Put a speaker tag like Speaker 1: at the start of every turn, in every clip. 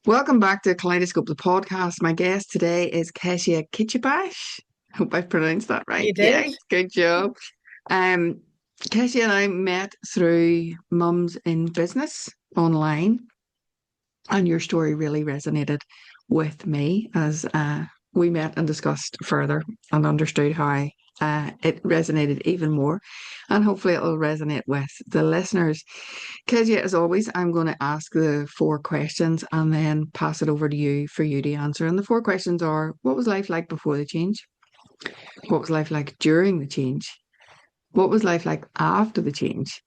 Speaker 1: Welcome back to Kaleidoscope, the podcast. My guest today is Kezia Kecibas. Hope I've pronounced that right.
Speaker 2: You
Speaker 1: Yeah,
Speaker 2: did?
Speaker 1: good job. Um, Kezia and I met through Mums in Business online, and your story really resonated with me as we met and discussed further and understood how it resonated even more. And hopefully, it'll resonate with the listeners. Kezia, as always, I'm going to ask the four questions and then pass it over to you for you to answer. And the four questions are: what was life like before the change? What was life like during the change? What was life like after the change?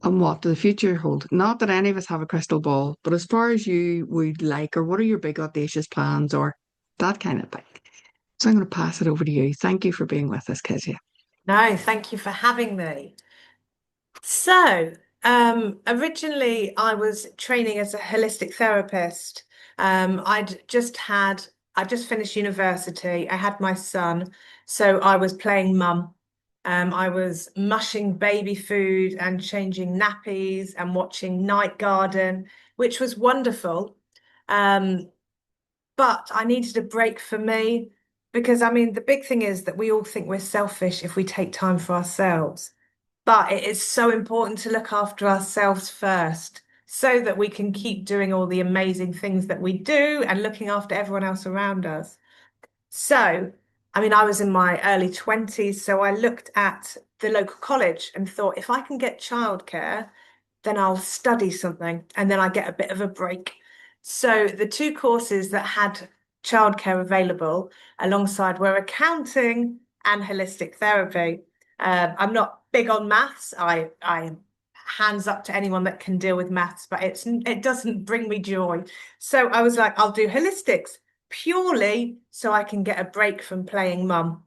Speaker 1: And what does the future hold? Not that any of us have a crystal ball, but as far as you would like, or what are your big audacious plans, or that kind of thing. So I'm going to pass it over to you. Thank you for being with us, Kezia.
Speaker 2: No, thank you for having me. So, originally I was training as a holistic therapist. I just finished university. I had my son, so I was playing mum. I was mushing baby food and changing nappies and watching Night Garden, which was wonderful. Um, But I needed a break for me because, I mean, the big thing is that we all think we're selfish if we take time for ourselves. But it is so important to look after ourselves first so that we can keep doing all the amazing things that we do and looking after everyone else around us. So, I mean, I was in my early 20s, so I looked at the local college and thought if I can get childcare, then I'll study something and then I get a bit of a break. So the two courses that had childcare available alongside were accounting and holistic therapy. I'm not big on maths. I hands up to anyone that can deal with maths, but it doesn't bring me joy. So I was like, I'll do holistics purely so I can get a break from playing mum.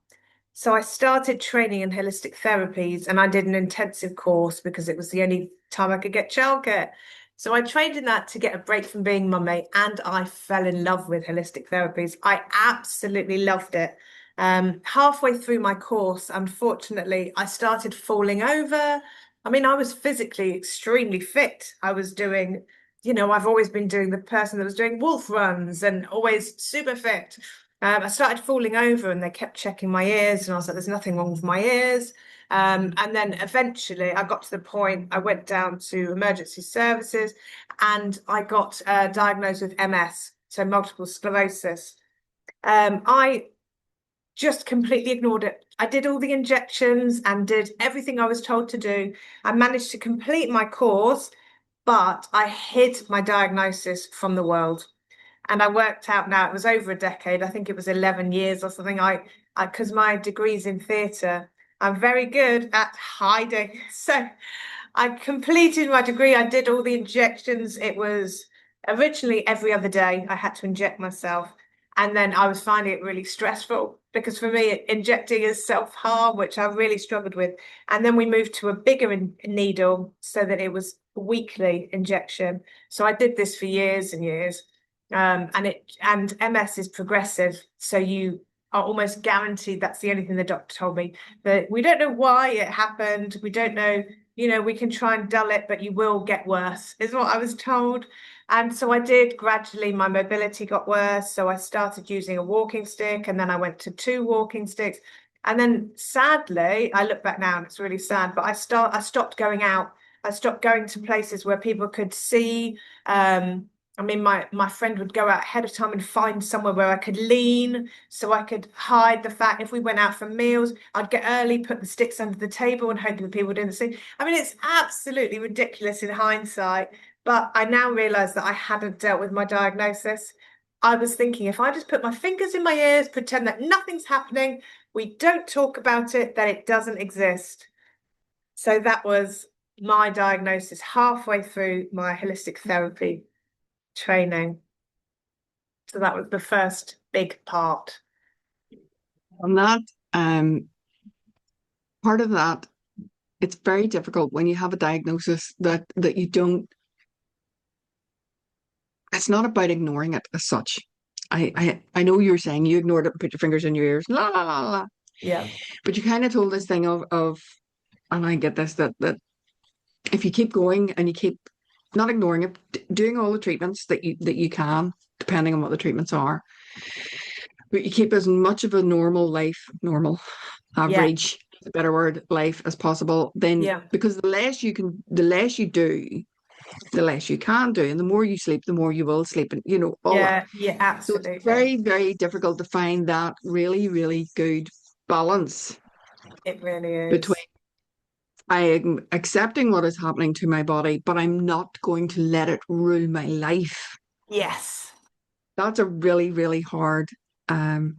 Speaker 2: So I started training in holistic therapies and I did an intensive course because it was the only time I could get childcare. So I trained in that to get a break from being mummy and I fell in love with holistic therapies. I absolutely loved it. Halfway through my course, unfortunately, I started falling over. I mean, I was physically extremely fit. I was doing, I've always been doing the person that was doing wolf runs and always super fit. I started falling over and they kept checking my ears, and I was like, there's nothing wrong with my ears. And then eventually I got to the point, I went down to emergency services and I got diagnosed with MS, so multiple sclerosis. I just completely ignored it. I did all the injections and did everything I was told to do. I managed to complete my course, but I hid my diagnosis from the world. And I worked out now, it was over a decade. I think it was 11 years or something. Because my degree's in theatre, I'm very good at hiding. So I completed my degree. I did all the injections. It was originally every other day I had to inject myself. And then I was finding it really stressful because for me, injecting is self-harm, which I really struggled with. And then we moved to a bigger needle so that it was a weekly injection. So I did this for years and years. And MS is progressive, so you are almost guaranteed. That's the only thing the doctor told me, that we don't know why it happened. We don't know, we can try and dull it, but you will get worse, is what I was told. And so I did gradually, my mobility got worse. So I started using a walking stick and then I went to two walking sticks. And then sadly, I look back now and it's really sad, but I stopped going out. I stopped going to places where people could see. I mean, my friend would go out ahead of time and find somewhere where I could lean so I could hide the fact if we went out for meals, I'd get early, put the sticks under the table and hope that people didn't see. I mean, it's absolutely ridiculous in hindsight, but I now realize that I hadn't dealt with my diagnosis. I was thinking if I just put my fingers in my ears, pretend that nothing's happening, we don't talk about it, then it doesn't exist. So that was my diagnosis halfway through my holistic therapy training. So that was the first big part.
Speaker 1: On that, um, part of that, it's very difficult when you have a diagnosis that you don't. It's not about ignoring it as such. I know you're saying you ignored it and put your fingers in your ears, la la la la.
Speaker 2: Yeah.
Speaker 1: But you kind of told this thing of, and I get this that if you keep going and you keep not ignoring it, doing all the treatments that you can, depending on what the treatments are. But you keep as much of a normal life, normal,
Speaker 2: Yeah,
Speaker 1: average, a better word, life as possible. Then
Speaker 2: yeah,
Speaker 1: because the less you do, the less you can do, and the more you sleep, the more you will sleep, and all that.
Speaker 2: yeah, yeah,
Speaker 1: So it's
Speaker 2: absolutely.
Speaker 1: very, very difficult to find that really, really good balance
Speaker 2: It really
Speaker 1: between
Speaker 2: is.
Speaker 1: I am accepting what is happening to my body, but I'm not going to let it rule my life.
Speaker 2: Yes.
Speaker 1: That's a really, really hard um,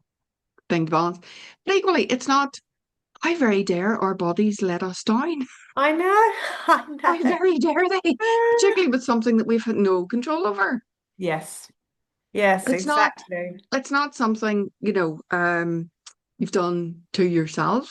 Speaker 1: thing to balance. But equally, it's not, how very dare our bodies let us down?
Speaker 2: I know.
Speaker 1: How
Speaker 2: I
Speaker 1: very dare they?
Speaker 2: know.
Speaker 1: Particularly with something that we've had no control over.
Speaker 2: Yes. Yes,
Speaker 1: It's not,
Speaker 2: exactly.
Speaker 1: it's not something, you've done to yourself.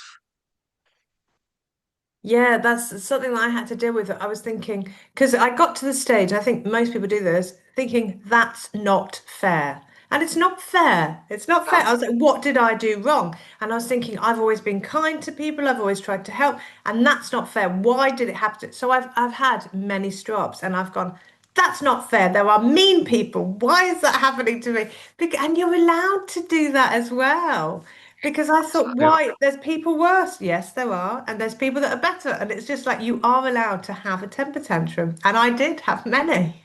Speaker 2: Yeah, that's something that I had to deal with. I was thinking, because I got to the stage, I think most people do this, thinking that's not fair. And it's not fair. It's not fair. I
Speaker 1: No.
Speaker 2: was like, what did I do wrong? And I was thinking, I've always been kind to people, I've always tried to help, and that's not fair. Why did it have to? So I've had many strops and I've gone, that's not fair. There are mean people. Why is that happening to me? And you're allowed to do that as well. Because I thought,
Speaker 1: Yeah.
Speaker 2: why? There's people worse. Yes, there are. And there's people that are better. And it's just like you are allowed to have a temper tantrum. And I did have many.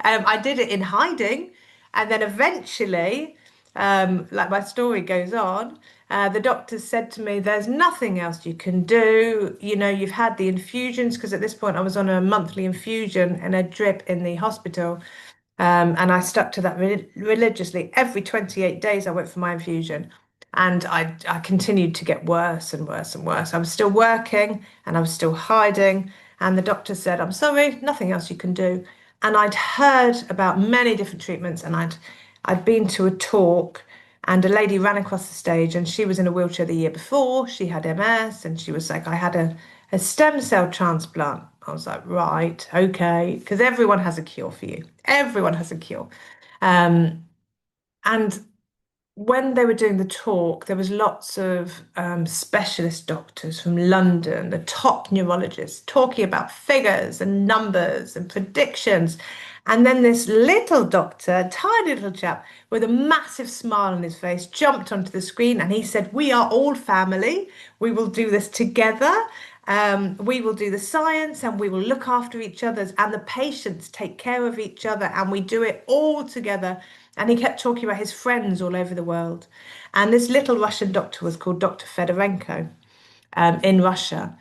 Speaker 2: I did it in hiding. And then eventually, like my story goes on, the doctors said to me, there's nothing else you can do. You've had the infusions, because at this point I was on a monthly infusion and a drip in the hospital. And I stuck to that religiously. Every 28 days, I went for my infusion. And I continued to get worse and worse and worse. I was still working and I was still hiding. And the doctor said, I'm sorry, nothing else you can do. And I'd heard about many different treatments, and I'd been to a talk, and a lady ran across the stage, and she was in a wheelchair the year before. She had MS, and she was like, I had a stem cell transplant. I was like, right, okay, because everyone has a cure for you. Everyone has a cure. Um, and when they were doing the talk, there was lots of specialist doctors from London, the top neurologists, talking about figures and numbers and predictions. And then this little doctor, tiny little chap with a massive smile on his face, jumped onto the screen and he said, we are all family. We will do this together. We will do the science and we will look after each other's, and the patients take care of each other, and we do it all together. And he kept talking about his friends all over the world. And this little Russian doctor was called Dr. Fedorenko, in Russia.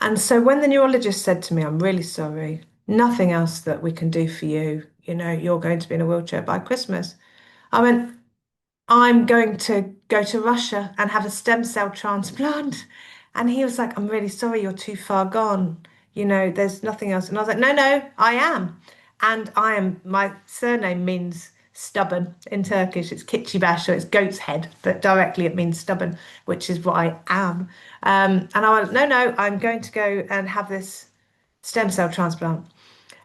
Speaker 2: And so when the neurologist said to me, I'm really sorry, nothing else that we can do for you, you're going to be in a wheelchair by Christmas. I went, I'm going to go to Russia and have a stem cell transplant. And he was like, I'm really sorry, you're too far gone. There's nothing else. And I was like, no, no, I am. And my surname means stubborn in Turkish. It's Kecibas, so it's goat's head, but directly it means stubborn, which is what I am. And I went, no, no, I'm going to go and have this stem cell transplant.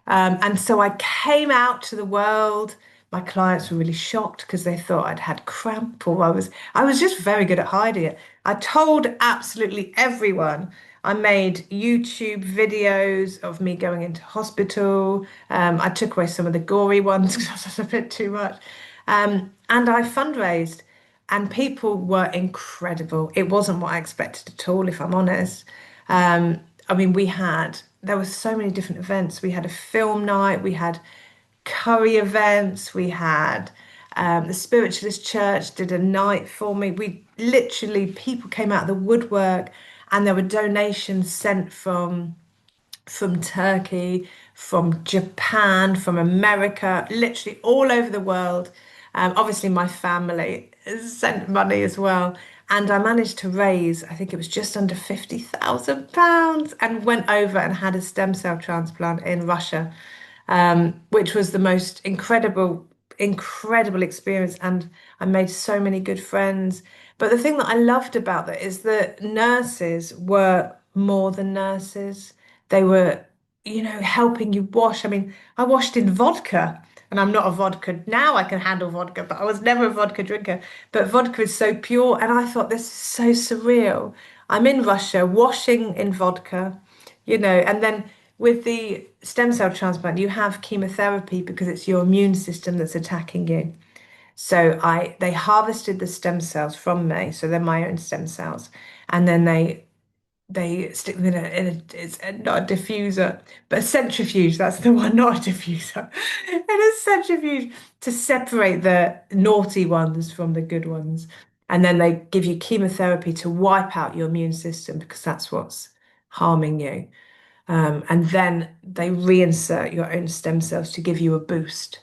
Speaker 2: And so I came out to the world. My clients were really shocked because they thought I'd had cramp, or I was just very good at hiding it. I told absolutely everyone. I made YouTube videos of me going into hospital. I took away some of the gory ones because that was a bit too much. And I fundraised, and people were incredible. It wasn't what I expected at all, if I'm honest. I mean, there were so many different events. We had a film night, we had curry events, we had the Spiritualist Church did a night for me. People came out of the woodwork, and there were donations sent from Turkey, from Japan, from America, literally all over the world. Obviously, my family sent money as well. And I managed to raise, I think it was just under £50,000, and went over and had a stem cell transplant in Russia, which was the most incredible experience. And I made so many good friends. But the thing that I loved about that is that nurses were more than nurses. They were, helping you wash. I mean, I washed in vodka, and I'm not a vodka. Now I can handle vodka, but I was never a vodka drinker. But vodka is so pure. And I thought, this is so surreal. I'm in Russia washing in vodka, and then with the stem cell transplant, you have chemotherapy because it's your immune system that's attacking you. So they harvested the stem cells from me, so they're my own stem cells, and then they stick them not a diffuser, but a centrifuge. That's the one, not a diffuser. And a centrifuge to separate the naughty ones from the good ones. And then they give you chemotherapy to wipe out your immune system because that's what's harming you. And then they reinsert your own stem cells to give you a boost.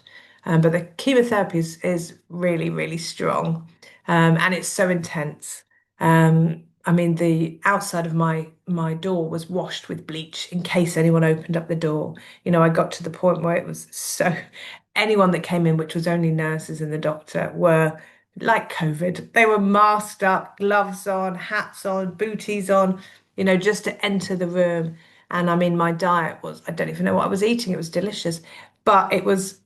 Speaker 2: But the chemotherapy is really, really strong, and it's so intense. I mean, the outside of my door was washed with bleach in case anyone opened up the door. I got to the point where it was so anyone that came in, which was only nurses and the doctor, were like COVID. They were masked up, gloves on, hats on, booties on, just to enter the room. And I mean, my diet was, I don't even know what I was eating. It was delicious, but it was,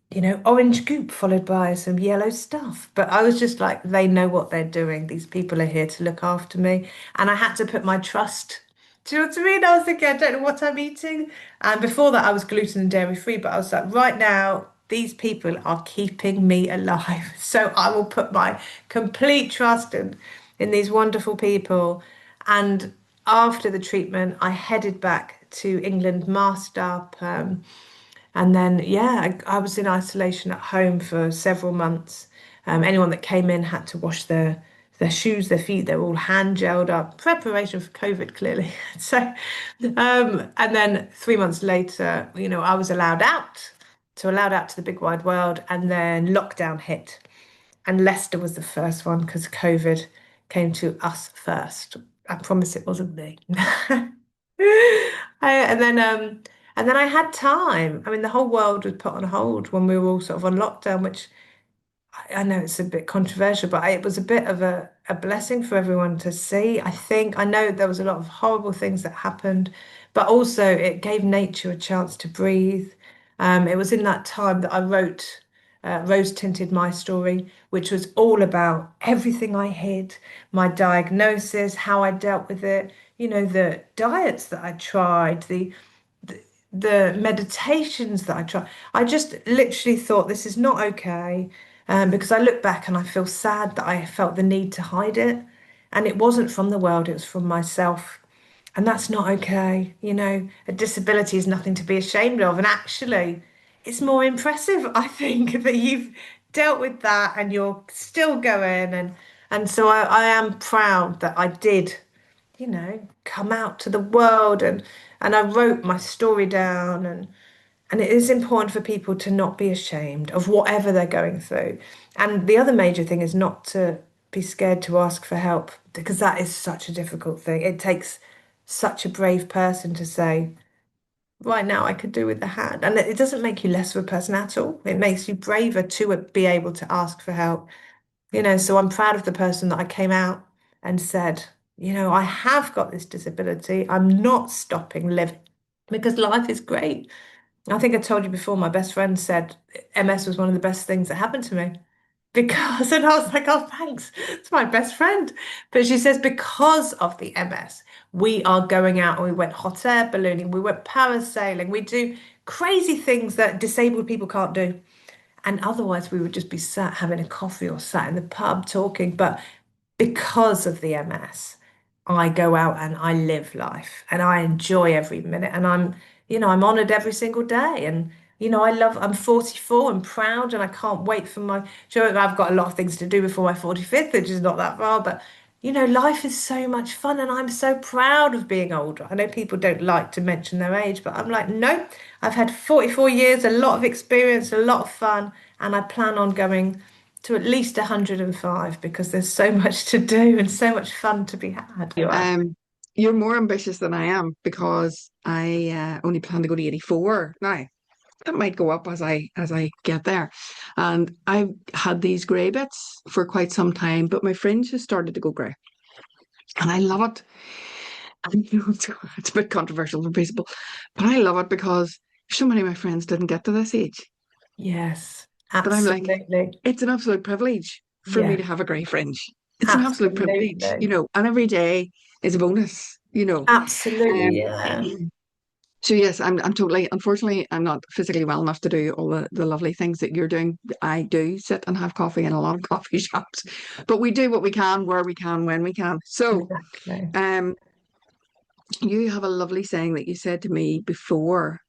Speaker 2: orange goop followed by some yellow stuff. But I was just like, they know what they're doing. These people are here to look after me. And I had to put my trust. Do you know what I mean? I was thinking, I don't know what I'm eating. And before that, I was gluten and dairy free, but I was like, right now, these people are keeping me alive. So I will put my complete trust in these wonderful people. And after the treatment, I headed back to England, masked up. And then, yeah, I was in isolation at home for several months. Anyone that came in had to wash their shoes, their feet. They were all hand gelled up, preparation for COVID, clearly. So, and then 3 months later, I was allowed out to the big wide world. And then lockdown hit, and Leicester was the first one because COVID came to us first. I promise it wasn't me. And then I had time. I mean, the whole world was put on hold when we were all sort of on lockdown, which I know it's a bit controversial, but it was a bit of a blessing for everyone to see. I think I know there was a lot of horrible things that happened, but also it gave nature a chance to breathe. It was in that time that I wrote Rose Tinted My Story, which was all about everything I hid, my diagnosis, how I dealt with it, the diets that I tried, the meditations that I tried. I just literally thought this is not okay. Because I look back and I feel sad that I felt the need to hide it. And it wasn't from the world, it was from myself. And that's not okay. A disability is nothing to be ashamed of. And actually, it's more impressive, I think, that you've dealt with that and you're still going. And so I am proud that I did, come out to the world and I wrote my story down and it is important for people to not be ashamed of whatever they're going through. And the other major thing is not to be scared to ask for help because that is such a difficult thing. It takes such a brave person to say, right now I could do with the hand. And it doesn't make you less of a person at all. It makes you braver to be able to ask for help. So I'm proud of the person that I came out and said, I have got this disability. I'm not stopping living because life is great. I think I told you before, my best friend said MS was one of the best things that happened to me. And I was like, oh, thanks. It's my best friend. But she says, because of the MS, we are going out and we went hot air ballooning, we went parasailing, we do crazy things that disabled people can't do. And otherwise, we would just be sat having a coffee or sat in the pub talking. But because of the MS, I go out and I live life and I enjoy every minute. And I'm honored every single day. And, I'm 44 and proud and I can't wait for I've got a lot of things to do before my 45th, which is not that far. But, life is so much fun and I'm so proud of being older. I know people don't like to mention their age, but I'm like, no, I've had 44 years, a lot of experience, a lot of fun. And I plan on going to at least 105 because there's so much to do and so much fun to be had. You are.
Speaker 1: Um, you're more ambitious than I am because I only plan to go to 84. Now, that might go up as I get there. And I've had these grey bits for quite some time, but my fringe has started to go grey. And I love it. And it's a bit controversial for people, but I love it because so many of my friends didn't get to this age.
Speaker 2: Yes,
Speaker 1: But I'm like,
Speaker 2: absolutely.
Speaker 1: it's an absolute privilege for me
Speaker 2: Yeah,
Speaker 1: to have a grey fringe. It's an absolute privilege,
Speaker 2: absolutely.
Speaker 1: and every day is a bonus.
Speaker 2: Absolutely,
Speaker 1: Um,
Speaker 2: yeah.
Speaker 1: So yes, I'm totally, unfortunately, I'm not physically well enough to do all the lovely things that you're doing. I do sit and have coffee in a lot of coffee shops, but we do what we can, where we can, when we can. So
Speaker 2: Exactly.
Speaker 1: um you have a lovely saying that you said to me before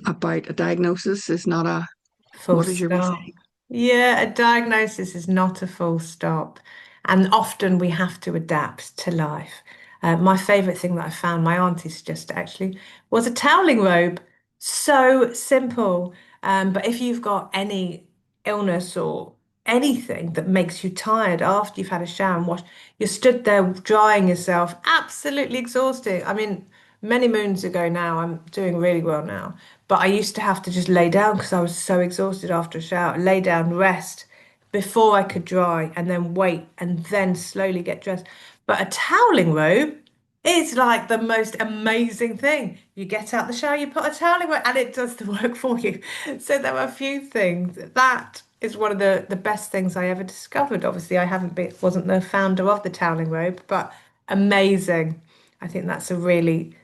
Speaker 1: about a diagnosis is not a,
Speaker 2: Full
Speaker 1: what is your wee
Speaker 2: stop.
Speaker 1: saying?
Speaker 2: Yeah, a diagnosis is not a full stop. And often we have to adapt to life. My favorite thing that I found my auntie suggested actually was a toweling robe. So simple. But if you've got any illness or anything that makes you tired after you've had a shower and wash, you're stood there drying yourself, absolutely exhausted. I mean, many moons ago now, I'm doing really well now. But I used to have to just lay down because I was so exhausted after a shower, lay down, rest before I could dry, and then wait and then slowly get dressed. But a toweling robe is like the most amazing thing. You get out the shower, you put a toweling robe, and it does the work for you. So there were a few things. That is one of the best things I ever discovered. Obviously, I haven't been, wasn't the founder of the toweling robe, but amazing. I think that's a really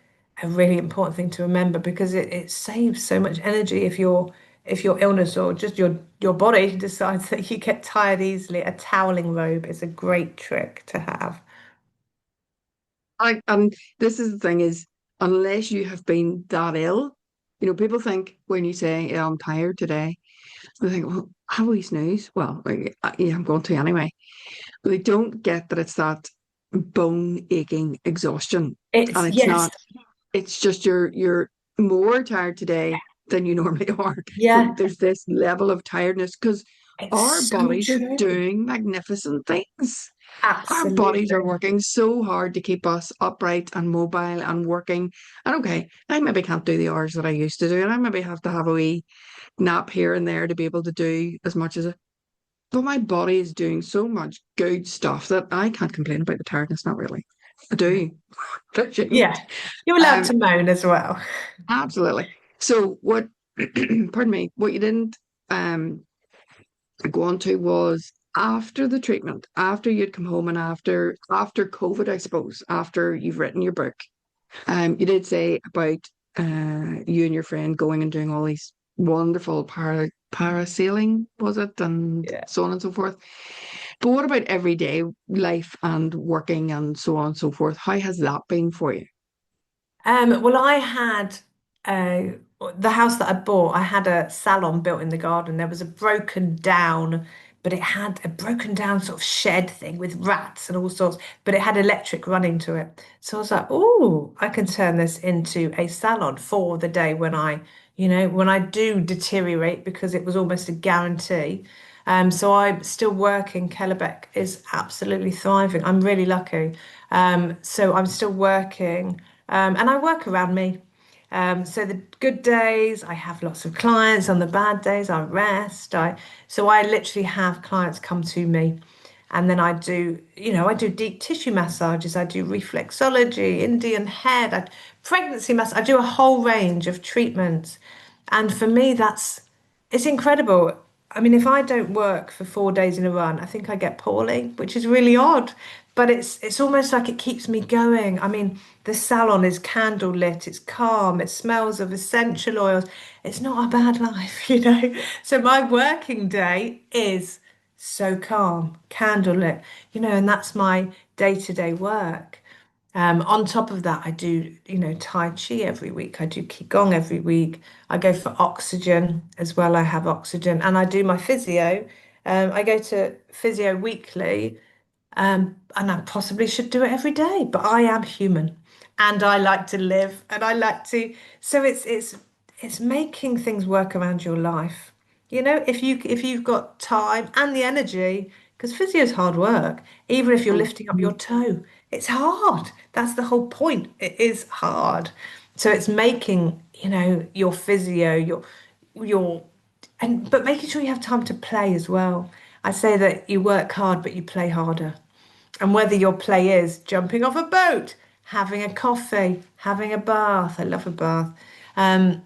Speaker 2: important thing to remember because it saves so much energy if your illness or just your body decides that you get tired easily. A toweling robe is a great trick to have.
Speaker 1: I this is the thing is, unless you have been that ill, people think when you say, "Yeah, I'm tired today," they think, "Well, have we snooze?" Well, like, yeah, I'm going to anyway. They don't get that it's that bone aching exhaustion, and
Speaker 2: It's
Speaker 1: it's
Speaker 2: yes,
Speaker 1: not. It's just you're more tired today than you normally are, but
Speaker 2: yeah,
Speaker 1: there's this level of tiredness because
Speaker 2: it's
Speaker 1: our
Speaker 2: so
Speaker 1: bodies are
Speaker 2: true.
Speaker 1: doing magnificent things. Our bodies are
Speaker 2: Absolutely.
Speaker 1: working so hard to keep us upright and mobile and working. And okay, I maybe can't do the hours that I used to do, and I maybe have to have a wee nap here and there to be able to do as much as it. But my body is doing so much good stuff that I can't complain about the tiredness, not really. I do. I shouldn't.
Speaker 2: Yeah, you're allowed
Speaker 1: Um,
Speaker 2: to moan as well.
Speaker 1: absolutely. So what, pardon me, what you didn't um go on to was after the treatment, after you'd come home and after COVID, I suppose, after you've written your book, you did say about you and your friend going and doing all these wonderful parasailing, was it, and
Speaker 2: Yeah.
Speaker 1: so on and so forth. But what about everyday life and working and so on and so forth? How has that been for you?
Speaker 2: Well, I had uh, the house that I bought. I had a salon built in the garden. There was a broken down, but it had a broken down sort of shed thing with rats and all sorts. But it had electric running to it. So I was like, "Oh, I can turn this into a salon for the day when when I do deteriorate because it was almost a guarantee." So I'm still working. Kellebec is absolutely thriving. I'm really lucky. So I'm still working. And I work around me. So the good days, I have lots of clients. On the bad days, I rest. So I literally have clients come to me, and then I do deep tissue massages. I do reflexology, Indian head, pregnancy massage. I do a whole range of treatments, and for me, it's incredible. I mean, if I don't work for 4 days in a run, I think I get poorly, which is really odd. But it's almost like it keeps me going. I mean, the salon is candle lit, it's calm, it smells of essential oils. It's not a bad life, you know. So my working day is so calm, candle lit, and that's my day-to-day work. On top of that, I do, Tai Chi every week. I do Qigong every week. I go for oxygen as well. I have oxygen and I do my physio. I go to physio weekly, and I possibly should do it every day, but I am human and I like to live and I like to, so it's making things work around your life. If you've got time and the energy, because physio is hard work, even if you're lifting up your
Speaker 1: Mhm.
Speaker 2: toe, it's hard. That's the whole point. It is hard. So it's making, your physio, your and but making sure you have time to play as well. I say that you work hard, but you play harder. And whether your play is jumping off a boat, having a coffee, having a bath, I love a bath. Um,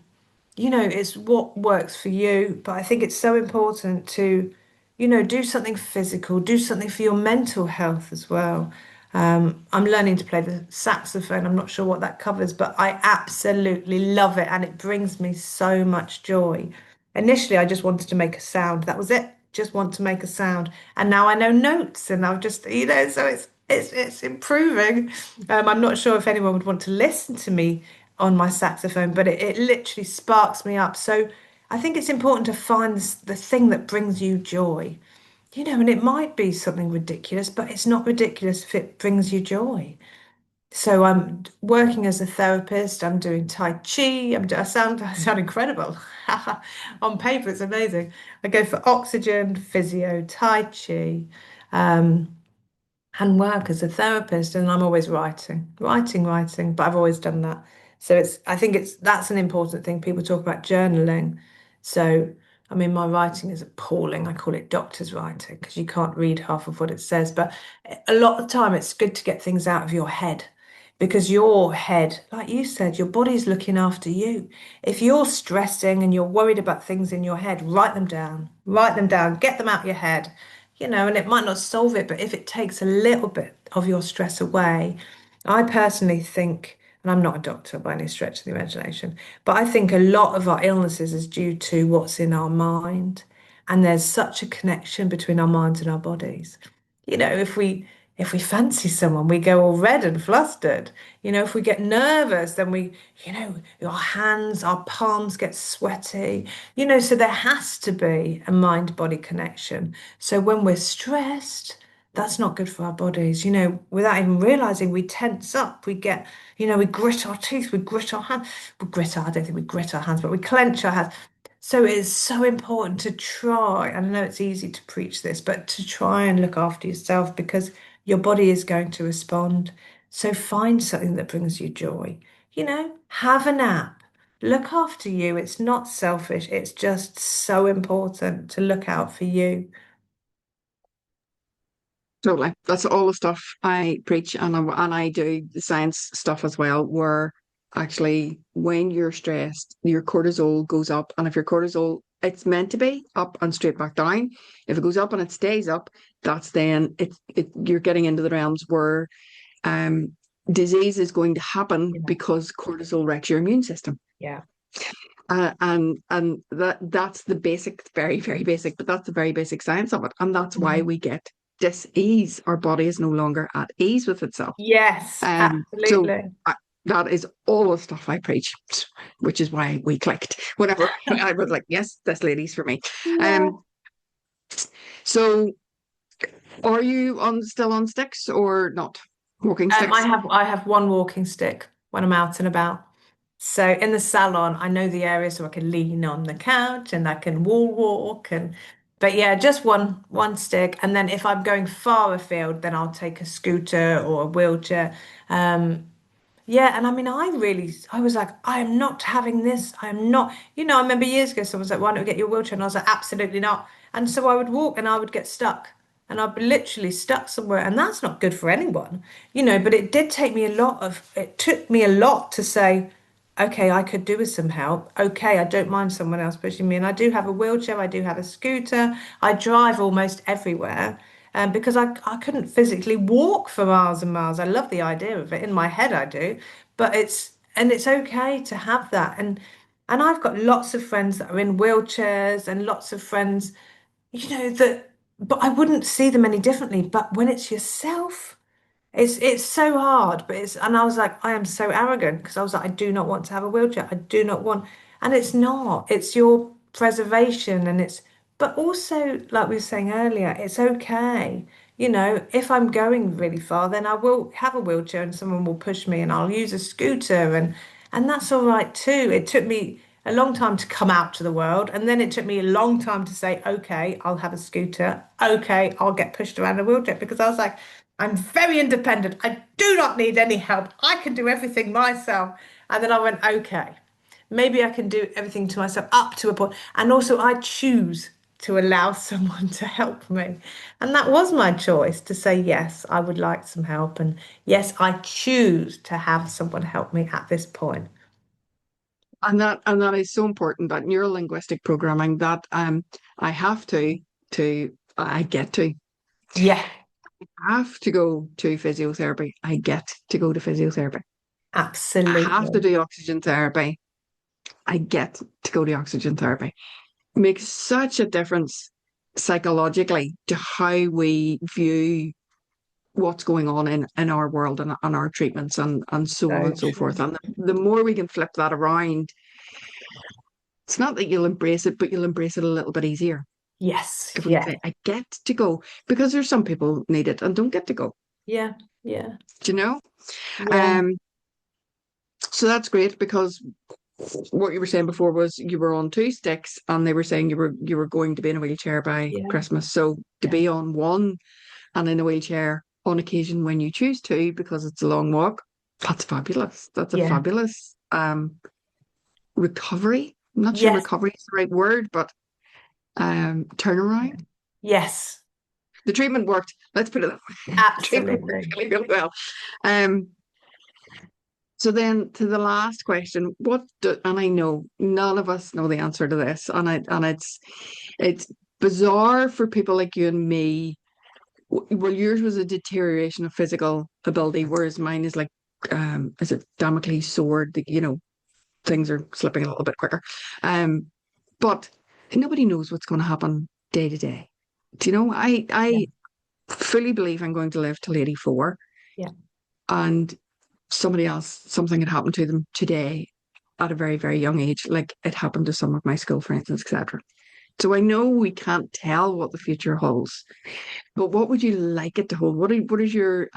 Speaker 2: it's what works for you. But I think it's so important to, do something physical, do something for your mental health as well. I'm learning to play the saxophone. I'm not sure what that covers, but I absolutely love it and it brings me so much joy. Initially, I just wanted to make a sound. That was it. Just want to make a sound. And now I know notes and I've just, so it's improving. I'm not sure if anyone would want to listen to me on my saxophone, but it literally sparks me up. So I think it's important to find the thing that brings you joy. And it might be something ridiculous, but it's not ridiculous if it brings you joy. So I'm working as a therapist. I'm doing Tai Chi. I sound incredible. On paper, it's amazing. I go for oxygen, physio, Tai Chi, um, and work as a therapist. And I'm always writing, but I've always done that. So I think that's an important thing. People talk about journaling. So, I mean, my writing is appalling. I call it doctor's writing because you can't read half of what it says. But a lot of the time, it's good to get things out of your head because your head, like you said, your body's looking after you. If you're stressing and you're worried about things in your head, write them down, get them out of your head, and it might not solve it, but if it takes a little bit of your stress away, I personally think, and I'm not a doctor by any stretch of the imagination, but I think a lot of our illnesses is due to what's in our mind. And there's such a connection between our minds and our bodies. If we fancy someone, we go all red and flustered. If we get nervous, then our hands, our palms get sweaty. So there has to be a mind-body connection. So when we're stressed, that's not good for our bodies. Without even realizing, we tense up, we grit our teeth, we grit our hands, I don't think we grit our hands, but we clench our hands. So it is so important to try, and I know it's easy to preach this, but to try and look after yourself because your body is going to respond. So find something that brings you joy. Have a nap. Look after you. It's not selfish. It's just so important to look out for you.
Speaker 1: Totally. That's all the stuff I preach, and I do the science stuff as well, where actually when you're stressed, your cortisol goes up, and if your cortisol, it's meant to be up and straight back down. If it goes up and it stays up, that's then you're getting into the realms where um disease is going to happen
Speaker 2: Yeah.
Speaker 1: because cortisol wrecks your immune system.
Speaker 2: Yeah.
Speaker 1: And that's the basic, very, very basic, but that's the very basic science of it. And that's why
Speaker 2: Mhm.
Speaker 1: we get dis-ease. Our body is no longer at ease with itself.
Speaker 2: Yes,
Speaker 1: So
Speaker 2: absolutely.
Speaker 1: that is all the stuff I preach, which is why we clicked. Whenever I was like, yes, this lady's for me.
Speaker 2: Yeah.
Speaker 1: Um, so are you still on sticks or not? Walking
Speaker 2: I
Speaker 1: sticks?
Speaker 2: have I have one walking stick when I'm out and about. So in the salon, I know the area so I can lean on the couch and I can wall walk but yeah, just one stick. And then if I'm going far afield, then I'll take a scooter or a wheelchair. Um, yeah, and I mean, I was like, I am not having this. I am not, I remember years ago, someone was like, why don't we get your wheelchair? And I was like, absolutely not. And so I would walk and I would get stuck and I'd be literally stuck somewhere. And that's not good for anyone, but it took me a lot to say, okay, I could do with some help. Okay, I don't mind someone else pushing me. And I do have a wheelchair, I do have a scooter, I drive almost everywhere. Because I couldn't physically walk for miles and miles. I love the idea of it. In my head, I do, but it's okay to have that. And I've got lots of friends that are in wheelchairs and lots of friends, but I wouldn't see them any differently. But when it's yourself, it's so hard, but and I was like, I am so arrogant because I was like, I do not want to have a wheelchair. I do not want, and it's not. It's your preservation, but also, like we were saying earlier, it's okay. If I'm going really far, then I will have a wheelchair and someone will push me, and I'll use a scooter, and that's all right too. It took me a long time to come out to the world, and then it took me a long time to say, okay, I'll have a scooter. Okay, I'll get pushed around a wheelchair because I was like. I'm very independent. I do not need any help. I can do everything myself. And then I went, okay, maybe I can do everything to myself up to a point. And also, I choose to allow someone to help me. And that was my choice to say, yes, I would like some help. And yes, I choose to have someone help me at this point.
Speaker 1: And that is so important, that neuro linguistic programming, that I have to I get to.
Speaker 2: Yeah.
Speaker 1: have to go to physiotherapy, I get to go to physiotherapy. I have to
Speaker 2: Absolutely.
Speaker 1: do oxygen therapy, I get to go to oxygen therapy. Makes such a difference psychologically to how we view what's going on in our world and our treatments and so on
Speaker 2: So
Speaker 1: and so forth.
Speaker 2: true.
Speaker 1: And the more we can flip that around, it's not that you'll embrace it, but you'll embrace it a little bit easier.
Speaker 2: Yes.
Speaker 1: If we can
Speaker 2: Yeah.
Speaker 1: say, I get to go, because there's some people need it and don't get to go,
Speaker 2: Yeah. Yeah.
Speaker 1: do you know?
Speaker 2: Yeah.
Speaker 1: Um, so that's great because what you were saying before was you were on two sticks and they were saying you were going to be in a wheelchair by
Speaker 2: Yeah.
Speaker 1: Christmas. So to
Speaker 2: Yeah.
Speaker 1: be on one and in a wheelchair on occasion when you choose to because it's a long walk, that's fabulous. That's a
Speaker 2: Yeah.
Speaker 1: fabulous recovery. I'm not sure
Speaker 2: Yes.
Speaker 1: recovery is the right word, but turnaround.
Speaker 2: Yes.
Speaker 1: The treatment worked. Let's put it that way. The treatment worked
Speaker 2: Absolutely.
Speaker 1: really, really well. Um, so then to the last question, and I know none of us know the answer to this, and it's bizarre for people like you and me. Well, yours was a deterioration of physical ability, whereas mine is like, is it Damocles sword? Things are slipping a little bit quicker. Um, but nobody knows what's going to happen day to day. Do you know?
Speaker 2: Yeah.
Speaker 1: I fully believe I'm going to live till 84,
Speaker 2: Yeah.
Speaker 1: and something had happened to them today at a very, very young age, like it happened to some of my school friends, etc. So I know we can't tell what the future holds, but what would you like it to hold? What is your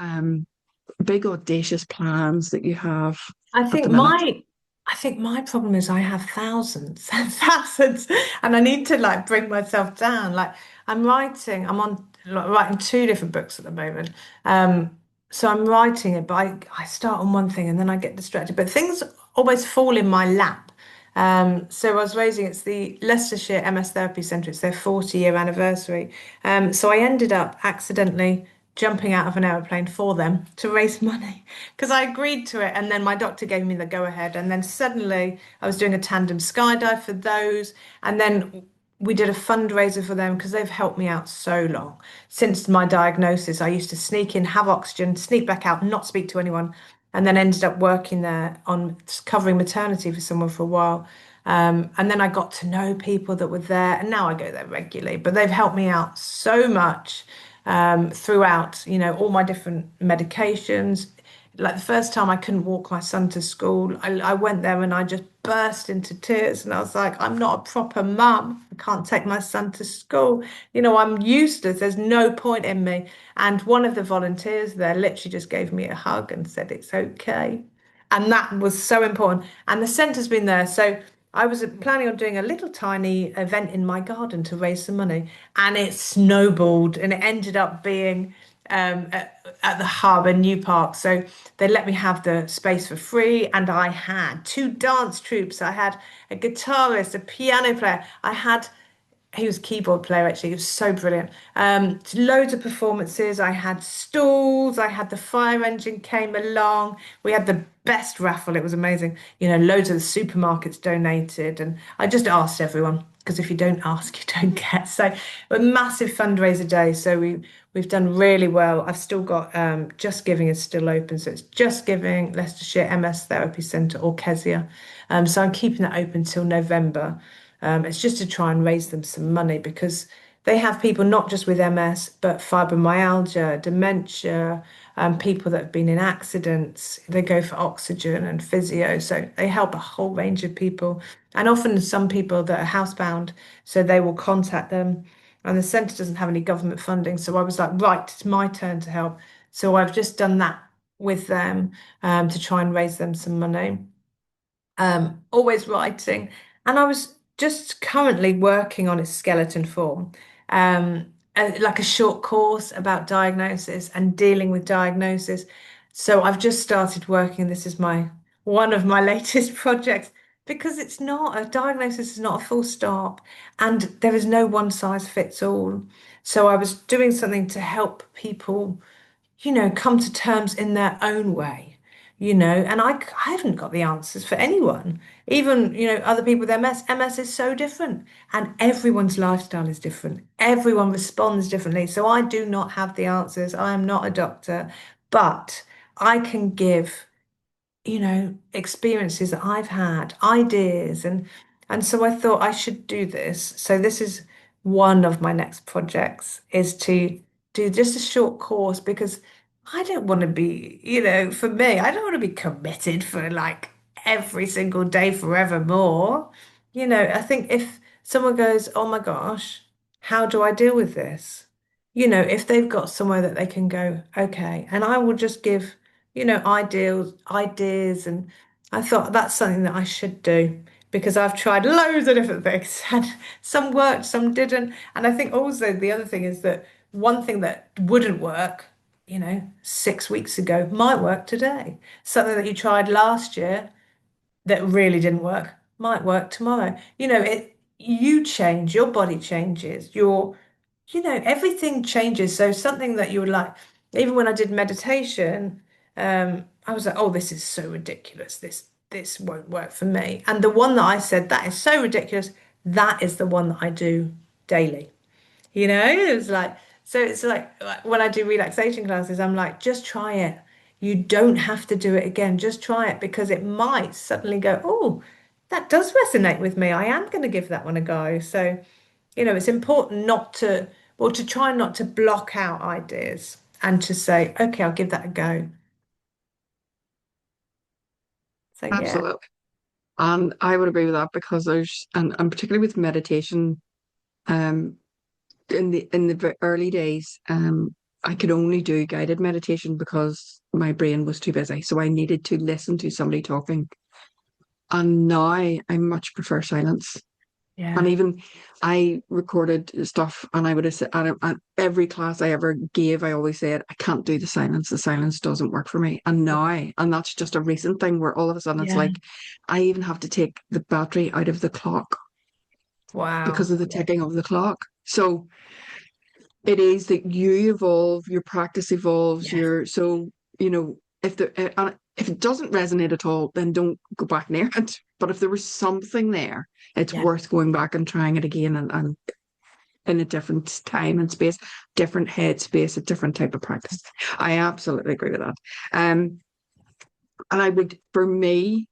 Speaker 1: big audacious plans that you have
Speaker 2: I
Speaker 1: at the
Speaker 2: think
Speaker 1: minute?
Speaker 2: my I think my problem is I have thousands and thousands, and I need to like bring myself down. Like I'm on like, writing two different books at the moment. Um, so I'm writing it, but I start on one thing and then I get distracted. But things always fall in my lap. So I was raising, it's the Leicestershire MS Therapy Centre, it's their 40-year anniversary. So I ended up accidentally jumping out of an aeroplane for them to raise money because I agreed to it. And then my doctor gave me the go ahead. And then suddenly I was doing a tandem skydive for those. And then we did a fundraiser for them because they've helped me out so long. Since my diagnosis, I used to sneak in, have oxygen, sneak back out, not speak to anyone, and then ended up working there on covering maternity for someone for a while. And then I got to know people that were there, and now I go there regularly. But they've helped me out so much throughout, all my different medications. Like the first time I couldn't walk my son to school, I went there and I just burst into tears. And I was like, I'm not a proper mum. I can't take my son to school. I'm useless. There's no point in me. And one of the volunteers there literally just gave me a hug and said, it's okay. And that was so important. And the centre's been there. So I was planning on doing a little tiny event in my garden to raise some money, and it snowballed, and it ended up being at the hub in New Park. So they let me have the space for free, and I had two dance troupes. I had a guitarist, a piano player. He was a keyboard player actually. He was so brilliant. Loads of performances. I had stalls. I had the fire engine came along. We had the best raffle. It was amazing. Loads of the supermarkets donated, and I just asked everyone because if you don't ask, you don't get. So a massive fundraiser day. So we've done really well. I've still got Just Giving is still open, so it's Just Giving, Leicestershire MS Therapy Centre or Kezia. So I'm keeping that open till November. It's just to try and raise them some money because they have people not just with MS, but fibromyalgia, dementia, people that have been in accidents. They go for oxygen and physio. So they help a whole range of people. And often some people that are housebound, so they will contact them. And the centre doesn't have any government funding. So I was like, right, it's my turn to help. So I've just done that with them to try and raise them some money, always writing. And I was just currently working on a skeleton form, like a short course about diagnosis and dealing with diagnosis. So I've just started working. This is my one of my latest projects because it's not a diagnosis is not a full stop, and there is no one size fits all. So I was doing something to help people come to terms in their own way. and I haven't got the answers for anyone. Even, other people with MS. MS is so different, and everyone's lifestyle is different. Everyone responds differently. So I do not have the answers. I am not a doctor, but I can give experiences that I've had, ideas, and so I thought I should do this. So this is one of my next projects is to do just a short course because I don't want to be, for me, I don't want to be committed for like every single day forevermore. I think if someone goes, "Oh my gosh, how do I deal with this?" If they've got somewhere that they can go, okay, and I will just give ideas. And I thought that's something that I should do because I've tried loads of different things and some worked, some didn't. And I think also the other thing is that one thing that wouldn't work, 6 weeks ago might work today. Something that you tried last year that really didn't work might work tomorrow. You change, your body changes, everything changes. So something that you would like, even when I did meditation, I was like, oh, this is so ridiculous. This won't work for me. And the one that I said, that is so ridiculous, that is the one that I do daily. It was like, so it's like when I do relaxation classes, I'm like, just try it. You don't have to do it again. Just try it because it might suddenly go, oh, that does resonate with me. I am going to give that one a go. So, it's important not to, well, to try not to block out ideas and to say, okay, I'll give that a go. So, yeah.
Speaker 1: Absolutely. And I would agree with that because and particularly with meditation, um, in the early days, I could only do guided meditation because my brain was too busy. So I needed to listen to somebody talking. And now I much prefer silence. And
Speaker 2: Yeah.
Speaker 1: even I recorded stuff and I would have said, and every class I ever gave, I always said, I can't do the silence. The silence doesn't work for me. And now, and that's just a recent thing where all of a sudden it's
Speaker 2: Yeah.
Speaker 1: like, I even have to take the battery out of the clock because
Speaker 2: Wow.
Speaker 1: of the
Speaker 2: Yeah.
Speaker 1: ticking of the clock. So it is that you evolve, your practice evolves,
Speaker 2: Yes.
Speaker 1: if it doesn't resonate at all, then don't go back near it. But if there was something there, it's
Speaker 2: Yeah.
Speaker 1: worth going back and trying it again and in a different time and space, different head space, a different type of practice. I absolutely agree with that. And I would, for me,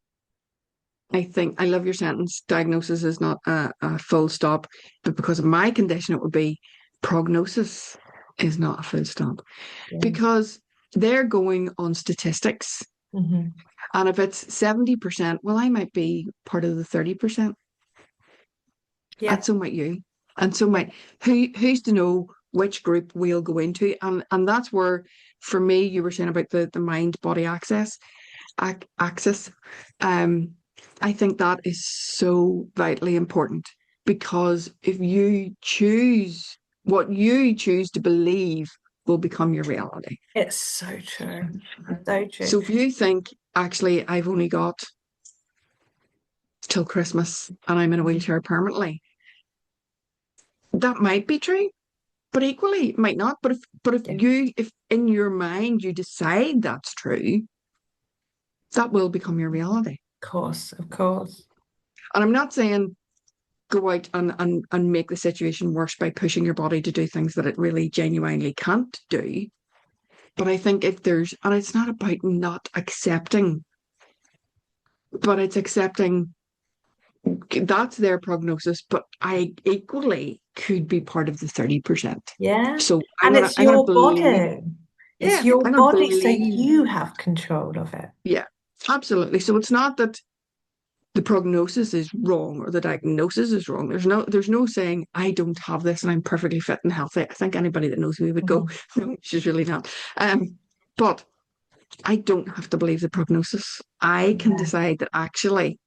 Speaker 1: I think I love your sentence. Diagnosis is not a full stop, but because of my condition, it would be prognosis is not a full stop
Speaker 2: Yeah.
Speaker 1: because they're going on statistics.
Speaker 2: Hmm.
Speaker 1: And if it's 70%, well, I might be part of the 30%. And
Speaker 2: Yeah.
Speaker 1: so might you. And so
Speaker 2: Yeah.
Speaker 1: might who's to know which group we'll go into. And that's where, for me, you were saying about the mind body axis. Um, I think that is so vitally important because if you choose what you choose to believe will become your reality.
Speaker 2: It's so true. So true.
Speaker 1: So if you think, actually, I've only got till Christmas and I'm in a wheelchair permanently, that might be true, but equally it might not. But
Speaker 2: Yeah.
Speaker 1: if in your mind you decide that's true, that will become your reality.
Speaker 2: Of course. Of course.
Speaker 1: And I'm not saying go out and make the situation worse by pushing your body to do things that it really genuinely can't do. But I think if there's, and it's not about not accepting, but it's accepting that's their prognosis, but I equally could be part of the 30%.
Speaker 2: Yeah.
Speaker 1: So
Speaker 2: And it's
Speaker 1: I'm gonna
Speaker 2: your
Speaker 1: believe,
Speaker 2: body. It's
Speaker 1: yeah,
Speaker 2: your
Speaker 1: I'm gonna
Speaker 2: body, so
Speaker 1: believe,
Speaker 2: you have control of it.
Speaker 1: yeah, absolutely. So it's not that the prognosis is wrong or the diagnosis is wrong. There's no saying I don't have this and I'm perfectly fit and healthy. I think anybody that knows me would go,
Speaker 2: Mhm.
Speaker 1: no, she's really not. But I don't have to believe the prognosis. I can
Speaker 2: Yeah.
Speaker 1: decide that actually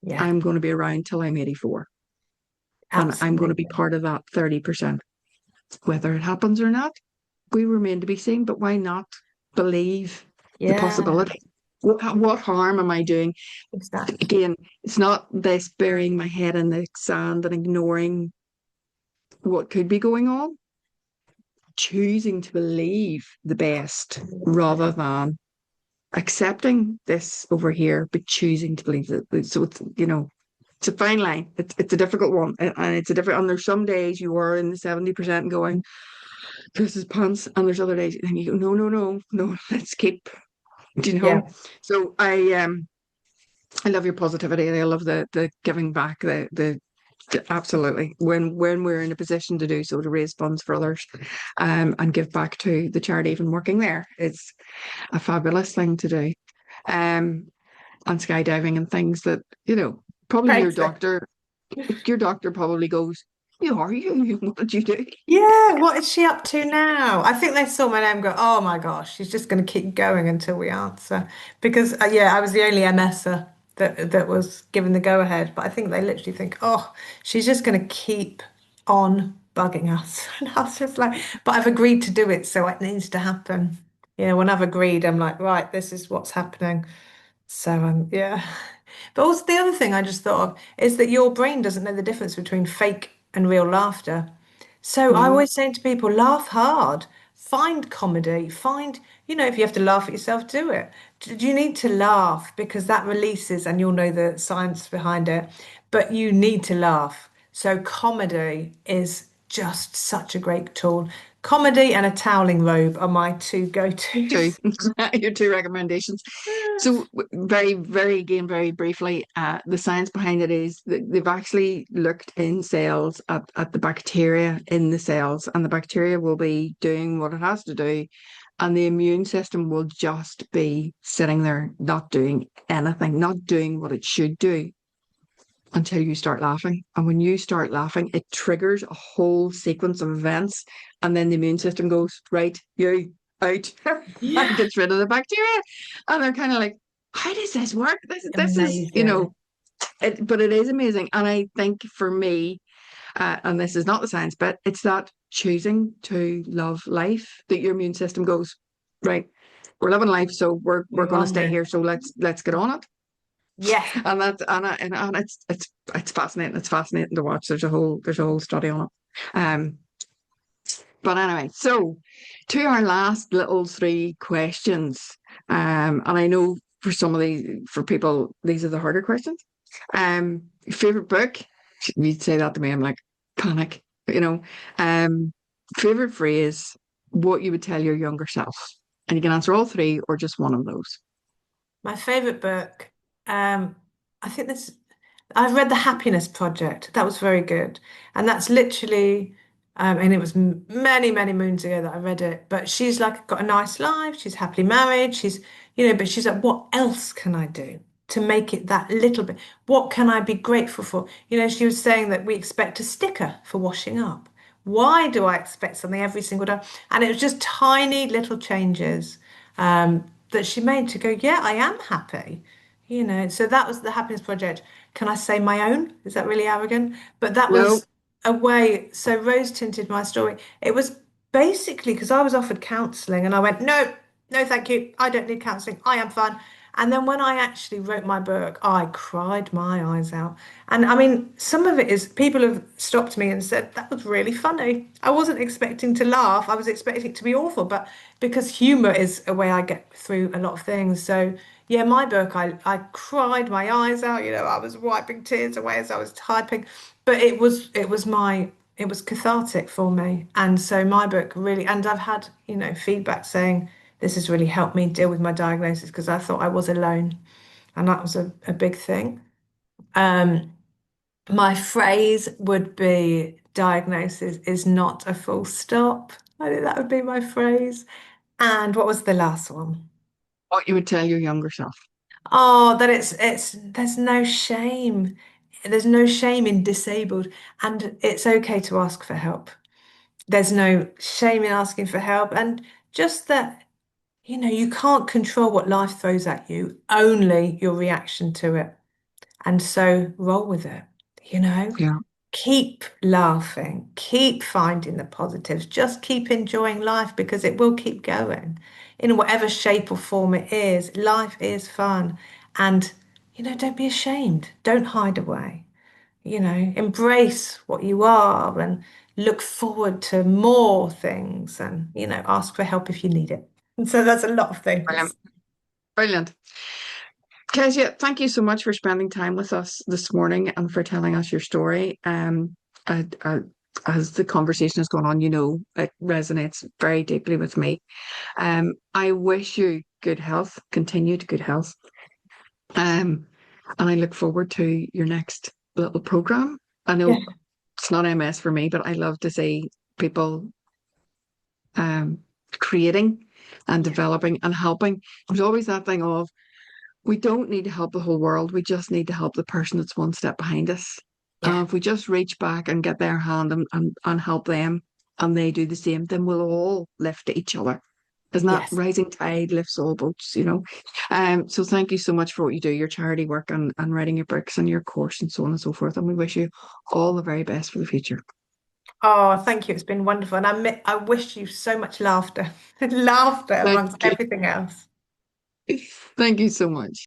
Speaker 2: Yeah.
Speaker 1: I'm going to be around till I'm 84 and I'm going to be
Speaker 2: Absolutely.
Speaker 1: part of that 30%. Whether it happens or not, we remain to be seen, but why not believe the
Speaker 2: Yeah.
Speaker 1: possibility? What harm am I doing?
Speaker 2: Exactly.
Speaker 1: Again, it's not this burying my head in the sand and ignoring what could be going on, choosing to believe the best rather than accepting this over here, but choosing to believe it. So it's, it's a fine line. It's a difficult one, and it's a different. And there's some days you are in the 70% going, this is pants, and there's other days and you go, no, no, no, no, let's keep, you
Speaker 2: Yeah.
Speaker 1: know. So I love your positivity, and I love the giving back, absolutely, when we're in a position to do so, to raise funds for others, and give back to the charity, even working there, it's a fabulous thing to do. Um, and skydiving and things that, probably
Speaker 2: Crazy.
Speaker 1: your doctor probably goes, "You are you? What did you do?"
Speaker 2: Yeah, what is she up to now? I think they saw my name and go, oh my gosh, she's just going to keep going until we answer. Because, yeah, I was the only MSer that was given the go ahead. But I think they literally think, oh, she's just going to keep on bugging us. And I was just like, but I've agreed to do it, so it needs to happen. When I've agreed, I'm like, right, this is what's happening. So, yeah. But also, the other thing I just thought of is that your brain doesn't know the difference between fake and real laughter. So I
Speaker 1: No,
Speaker 2: always say to people, laugh hard, find comedy, if you have to laugh at yourself, do it. Do you need to laugh because that releases, and you'll know the science behind it, but you need to laugh. So comedy is just such a great tool. Comedy and a toweling robe are my two
Speaker 1: two,
Speaker 2: go-tos.
Speaker 1: your two recommendations. So very, very, again, very briefly, the science behind it is that they've actually looked in cells at the bacteria in the cells, and the bacteria will be doing what it has to do, and the immune system will just be sitting there, not doing anything, not doing what it should do until you start laughing. And when you start laughing, it triggers a whole sequence of events, and then the immune system goes, right, you out, and
Speaker 2: Yeah,
Speaker 1: gets rid of the bacteria. And they're kind of like, how does this work? This is,
Speaker 2: amazing.
Speaker 1: but it is amazing. And I think for me, and this is not the science bit, it's that choosing to love life, that your immune system goes, right, we're living life, so we're
Speaker 2: We
Speaker 1: going to
Speaker 2: run
Speaker 1: stay
Speaker 2: this.
Speaker 1: here. So let's get on it.
Speaker 2: Yes.
Speaker 1: And that's and it's fascinating. It's fascinating to watch. There's a whole study on it. But anyway, so to our last little three questions. And I know for people, these are the harder questions. Favorite book? You'd say that to me, I'm like, panic, you know. Um, favorite phrase, what you would tell your younger self. And you can answer all three or just one of those.
Speaker 2: My favorite book, I think I've read The Happiness Project. That was very good. And that's literally, and it was many, many moons ago that I read it. But she's like got a nice life. She's happily married. But she's like, what else can I do to make it that little bit? What can I be grateful for? She was saying that we expect a sticker for washing up. Why do I expect something every single day? And it was just tiny little changes that she made to go, yeah, I am happy. So that was the happiness project. Can I say my own? Is that really arrogant? But that
Speaker 1: No,
Speaker 2: was a way. So rose tinted my story. It was basically because I was offered counselling and I went, no, no, thank you. I don't need counselling. I am fine. And then when I actually wrote my book, I cried my eyes out. And I mean, some of it is people have stopped me and said, that was really funny. I wasn't expecting to laugh. I was expecting it to be awful. But because humor is a way I get through a lot of things. So, yeah, my book, I cried my eyes out. I was wiping tears away as I was typing. But it was cathartic for me. And so my book really, and I've had, feedback saying this has really helped me deal with my diagnosis because I thought I was alone. And that was a big thing. Um, my phrase would be diagnosis is not a full stop. I think that would be my phrase. And what was the last one?
Speaker 1: what you would tell your younger self.
Speaker 2: Oh, that there's no shame. There's no shame in disabled, and it's okay to ask for help. There's no shame in asking for help, and just that, you can't control what life throws at you, only your reaction to it. And so roll with it, you know.
Speaker 1: Yeah.
Speaker 2: Keep laughing, keep finding the positives, just keep enjoying life because it will keep going in whatever shape or form it is. Life is fun. And, don't be ashamed. Don't hide away. Embrace what you are and look forward to more things and, ask for help if you need it. And so that's a lot of
Speaker 1: Brilliant.
Speaker 2: things.
Speaker 1: Brilliant. Kezia, thank you so much for spending time with us this morning and for telling us your story. As the conversation has gone on, it resonates very deeply with me. I wish you good health, continued good health. And I look forward to your next little program. I
Speaker 2: Yeah.
Speaker 1: know it's not MS for me, but I love to see people um, creating and
Speaker 2: Yeah.
Speaker 1: developing and helping. There's always that thing of we don't need to help the whole world. We just need to help the person that's one step behind us.
Speaker 2: Yeah.
Speaker 1: If we just reach back and get their hand and help them and they do the same, then we'll all lift each other. Isn't that
Speaker 2: Yes.
Speaker 1: rising tide lifts all boats? So thank you so much for what you do, your charity work and writing your books and your course and so on and so forth. And we wish you all the very best for the future.
Speaker 2: Oh, thank you. It's been wonderful. And I wish you so much laughter, laughter
Speaker 1: Thank
Speaker 2: amongst
Speaker 1: you.
Speaker 2: everything else.
Speaker 1: Thank you so much.